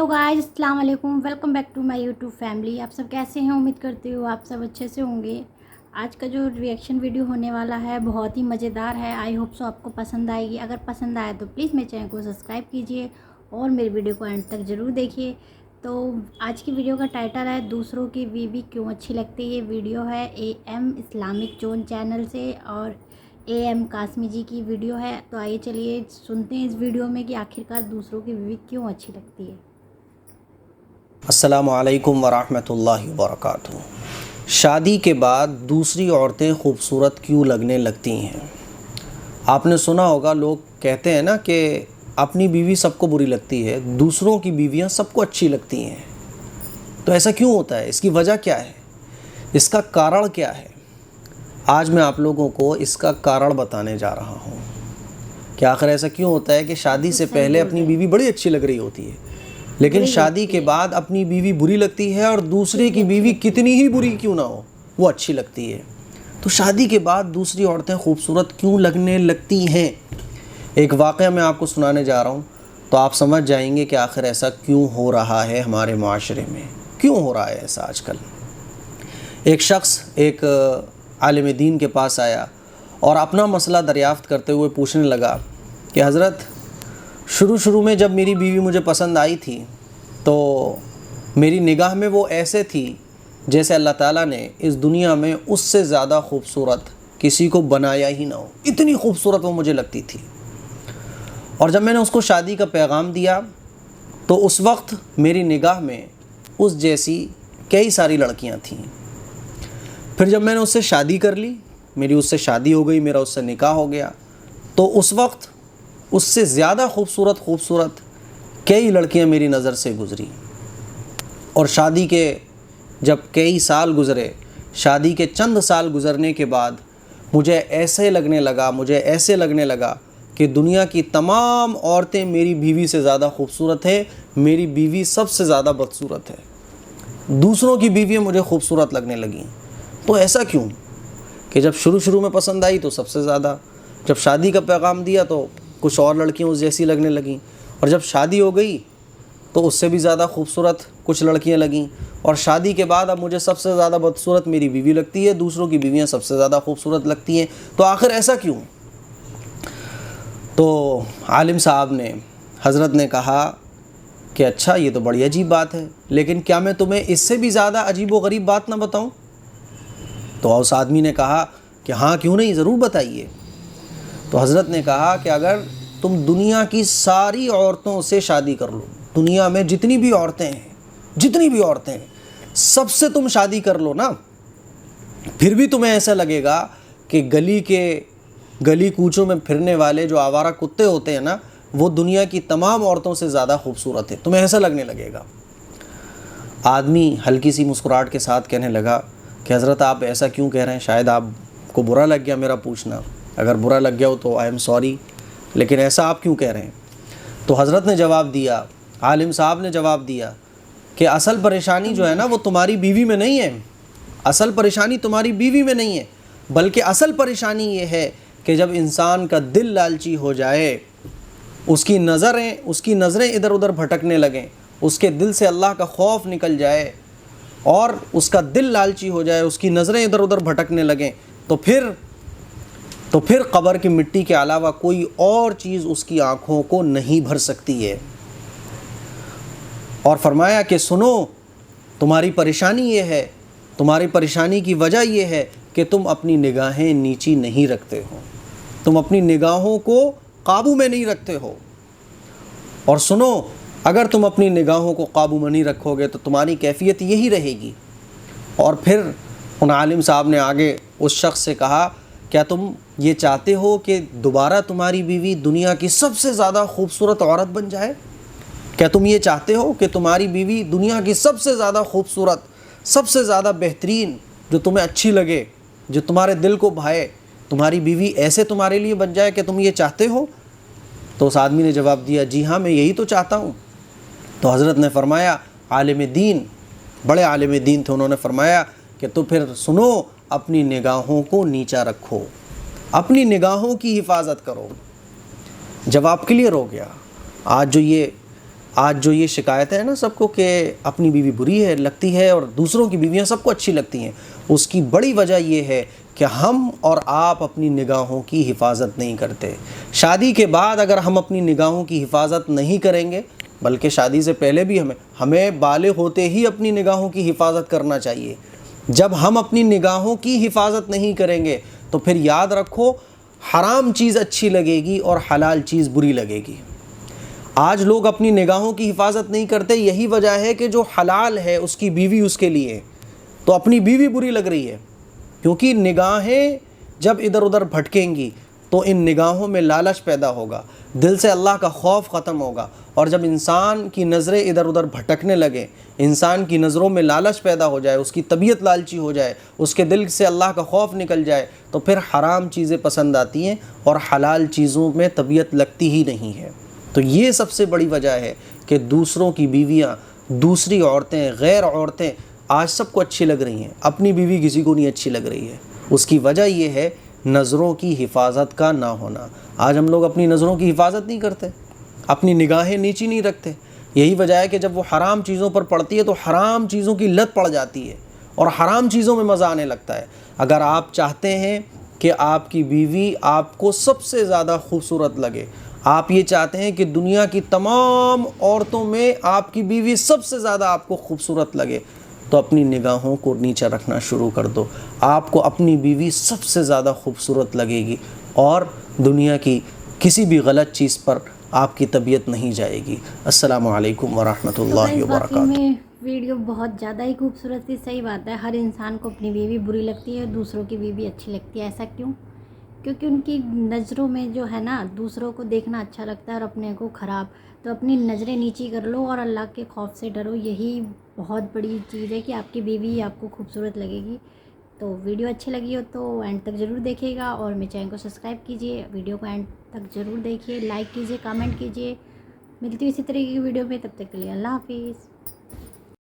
Guys, अस्सलाम वालेकुम। Welcome back to my YouTube family. आप सब कैसे हैं? उम्मीद करती हूँ आप सब अच्छे से होंगे। आज का जो रिएक्शन वीडियो होने वाला है बहुत ही मज़ेदार है। आई होप सो आपको पसंद आएगी। अगर पसंद आए तो प्लीज़ मेरे चैनल को सब्सक्राइब कीजिए और मेरी वीडियो को एंड तक ज़रूर देखिए। तो आज की वीडियो का टाइटल है दूसरों की बीवी क्यों अच्छी लगती है। ये वीडियो है AM इस्लामिक जोन चैनल से और AM कासमी जी की वीडियो है। तो आइए चलिए सुनते हैं इस वीडियो में कि आखिरकार दूसरों की बीवी क्यों अच्छी लगती है। अस्सलामु अलैकुम वरहमतुल्लाहि वबरकातुहू। शादी के बाद दूसरी औरतें खूबसूरत क्यों लगने लगती हैं? आपने सुना होगा, लोग कहते हैं ना कि अपनी बीवी सबको बुरी लगती है, दूसरों की बीवियां सबको अच्छी लगती हैं। तो ऐसा क्यों होता है? इसकी वजह क्या है? इसका कारण क्या है? आज मैं आप लोगों को इसका कारण बताने जा रहा हूँ कि आखिर ऐसा क्यों होता है कि शादी से पहले अपनी बीवी बड़ी अच्छी लग रही होती है, लेकिन शादी के बाद अपनी बीवी बुरी लगती है, और दूसरे की बीवी कितनी ही बुरी क्यों ना हो वो अच्छी लगती है। तो शादी के बाद दूसरी औरतें खूबसूरत क्यों लगने लगती हैं? एक वाक़या मैं आपको सुनाने जा रहा हूँ, तो आप समझ जाएंगे कि आखिर ऐसा क्यों हो रहा है हमारे माशरे में, क्यों हो रहा है ऐसा आजकल। एक शख्स एक आलिम दीन के पास आया और अपना मसला दरियाफ़्त करते हुए पूछने लगा कि हज़रत, शुरू में जब मेरी बीवी मुझे पसंद आई थी तो मेरी निगाह में वो ऐसे थी जैसे अल्लाह ताला ने इस दुनिया में उससे ज़्यादा खूबसूरत किसी को बनाया ही ना हो, इतनी खूबसूरत वो मुझे लगती थी। और जब मैंने उसको शादी का पैगाम दिया तो उस वक्त मेरी निगाह में उस जैसी कई सारी लड़कियां थीं। फिर जब मैंने उससे शादी कर ली, मेरी उससे शादी हो गई, मेरा उससे निकाह हो गया, तो उस वक्त उससे ज़्यादा खूबसूरत कई लड़कियां मेरी नज़र से गुज़री। और शादी के जब कई साल गुज़रे, शादी के चंद साल गुज़रने के बाद मुझे ऐसे लगने लगा कि दुनिया की तमाम औरतें मेरी बीवी से ज़्यादा खूबसूरत है, मेरी बीवी सबसे ज़्यादा बदसूरत है। दूसरों की बीवियाँ मुझे खूबसूरत लगने लगीं। तो ऐसा क्यों कि जब शुरू में पसंद आई तो सबसे ज़्यादा, जब शादी का पैगाम दिया तो कुछ और लड़कियां उस जैसी लगने लगीं, और जब शादी हो गई तो उससे भी ज़्यादा खूबसूरत कुछ लड़कियां लगीं, और शादी के बाद अब मुझे सबसे ज़्यादा बदसूरत मेरी बीवी लगती है, दूसरों की बीवियां सबसे ज़्यादा खूबसूरत लगती हैं। तो आखिर ऐसा क्यों? तो आलिम साहब ने, हज़रत ने कहा कि अच्छा, ये तो बड़ी अजीब बात है, लेकिन क्या मैं तुम्हें इससे भी ज़्यादा अजीब व गरीब बात ना बताऊँ? तो उस आदमी ने कहा कि हाँ, क्यों नहीं, ज़रूर बताइए। तो हज़रत ने कहा कि अगर तुम दुनिया की सारी औरतों से शादी कर लो, दुनिया में जितनी भी औरतें हैं सबसे तुम शादी कर लो ना, फिर भी तुम्हें ऐसा लगेगा कि गली कूचों में फिरने वाले जो आवारा कुत्ते होते हैं ना, वो दुनिया की तमाम औरतों से ज़्यादा खूबसूरत है, तुम्हें ऐसा लगने लगेगा। आदमी हल्की सी मुस्कुराहट के साथ कहने लगा कि हज़रत, आप ऐसा क्यों कह रहे हैं? शायद आपको बुरा लग गया मेरा पूछना। अगर बुरा लग गया हो तो आई एम सॉरी, लेकिन ऐसा आप क्यों कह रहे हैं? तो हज़रत ने जवाब दिया, आलिम साहब ने जवाब दिया कि असल परेशानी जो है ना, वो तुम्हारी बीवी में नहीं है। असल परेशानी तुम्हारी बीवी में नहीं है, बल्कि असल परेशानी ये है कि जब इंसान का दिल लालची हो जाए, उसकी नज़रें इधर उधर भटकने लगें, उसके दिल से अल्लाह का खौफ निकल जाए और उसका दिल लालची हो जाए, उसकी नज़रें इधर उधर भटकने लगें, तो फिर कब्र की मिट्टी के अलावा कोई और चीज़ उसकी आँखों को नहीं भर सकती है। और फरमाया कि सुनो, तुम्हारी परेशानी ये है, तुम्हारी परेशानी की वजह ये है कि तुम अपनी निगाहें नीची नहीं रखते हो, तुम अपनी निगाहों को काबू में नहीं रखते हो। और सुनो, अगर तुम अपनी निगाहों को काबू में नहीं रखोगे तो तुम्हारी कैफियत यही रहेगी। और फिर उन आलिम साहब ने आगे उस शख्स से कहा, क्या तुम ये चाहते हो कि दोबारा तुम्हारी बीवी दुनिया की सबसे ज़्यादा खूबसूरत औरत बन जाए? क्या तुम ये चाहते हो कि तुम्हारी बीवी दुनिया की सबसे ज़्यादा खूबसूरत, सबसे ज़्यादा बेहतरीन, जो तुम्हें अच्छी लगे, जो तुम्हारे दिल को भाए, तुम्हारी बीवी ऐसे तुम्हारे लिए बन जाए? कि तुम ये चाहते हो? तो उस आदमी ने जवाब दिया, जी हाँ, मैं यही तो चाहता हूँ। तो हज़रत ने फरमाया, आलिम दीन, बड़े आलिम दीन थे, उन्होंने फरमाया कि तो फिर सुनो, अपनी निगाहों को नीचा रखो, अपनी निगाहों की हिफाजत करो। जवाब क्लियर हो गया। आज जो ये آج جو یہ شکایتیں ہیں نا سب کو کہ اپنی بیوی بری ہے لگتی ہے اور دوسروں کی بیویاں سب کو اچھی لگتی ہیں، اس کی بڑی وجہ یہ ہے کہ ہم اور آپ اپنی نگاہوں کی حفاظت نہیں کرتے۔ شادی کے بعد اگر ہم اپنی نگاہوں کی حفاظت نہیں کریں گے، بلکہ شادی سے پہلے بھی ہمیں بالغ ہوتے ہی اپنی نگاہوں کی حفاظت کرنا چاہیے۔ جب ہم اپنی نگاہوں کی حفاظت نہیں کریں گے تو پھر یاد رکھو حرام چیز اچھی لگے گی اور حلال چیز بری لگے گی۔ آج لوگ اپنی نگاہوں کی حفاظت نہیں کرتے، یہی وجہ ہے کہ جو حلال ہے اس کی بیوی اس کے لیے تو اپنی بیوی بری لگ رہی ہے، کیونکہ نگاہیں جب ادھر ادھر بھٹکیں گی تو ان نگاہوں میں لالچ پیدا ہوگا، دل سے اللہ کا خوف ختم ہوگا، اور جب انسان کی نظریں ادھر ادھر بھٹکنے لگیں، انسان کی نظروں میں لالچ پیدا ہو جائے، اس کی طبیعت لالچی ہو جائے، اس کے دل سے اللہ کا خوف نکل جائے، تو پھر حرام چیزیں پسند آتی ہیں اور حلال چیزوں میں طبیعت لگتی ہی نہیں ہے۔ تو یہ سب سے بڑی وجہ ہے کہ دوسروں کی بیویاں، دوسری عورتیں، غیر عورتیں آج سب کو اچھی لگ رہی ہیں، اپنی بیوی کسی کو نہیں اچھی لگ رہی ہے۔ اس کی وجہ یہ ہے نظروں کی حفاظت کا نہ ہونا۔ آج ہم لوگ اپنی نظروں کی حفاظت نہیں کرتے، اپنی نگاہیں نیچی نہیں رکھتے۔ یہی وجہ ہے کہ جب وہ حرام چیزوں پر پڑتی ہے تو حرام چیزوں کی لت پڑ جاتی ہے اور حرام چیزوں میں مزہ آنے لگتا ہے۔ اگر آپ چاہتے ہیں کہ آپ کی بیوی آپ کو سب سے زیادہ خوبصورت لگے، آپ یہ چاہتے ہیں کہ دنیا کی تمام عورتوں میں آپ کی بیوی سب سے زیادہ آپ کو خوبصورت لگے، تو اپنی نگاہوں کو نیچے رکھنا شروع کر دو۔ آپ کو اپنی بیوی سب سے زیادہ خوبصورت لگے گی اور دنیا کی کسی بھی غلط چیز پر آپ کی طبیعت نہیں جائے گی۔ السلام علیکم ورحمۃ اللہ وبرکاتہ۔ میں ویڈیو بہت زیادہ ہی خوبصورت تھی، صحیح بات ہے، ہر انسان کو اپنی بیوی بری لگتی ہے، دوسروں کی بیوی اچھی لگتی ہے۔ ایسا کیوں؟ کیونکہ ان کی نظروں میں جو ہے نا دوسروں کو دیکھنا اچھا لگتا ہے اور اپنے کو خراب۔ تو اپنی نظریں نیچی کر لو اور اللہ کے خوف سے ڈرو، یہی بہت بڑی چیز ہے کہ آپ کی بیوی آپ کو خوبصورت لگے گی۔ تو ویڈیو اچھی لگی ہو تو اینڈ تک ضرور دیکھیے گا اور میرے چینل کو سبسکرائب کیجیے، ویڈیو کو اینڈ تک ضرور دیکھیے، لائک کیجیے، کامنٹ کیجیے۔ ملتی ہوں اسی طرح کی ویڈیو میں، تب تک کے لیے اللہ حافظ۔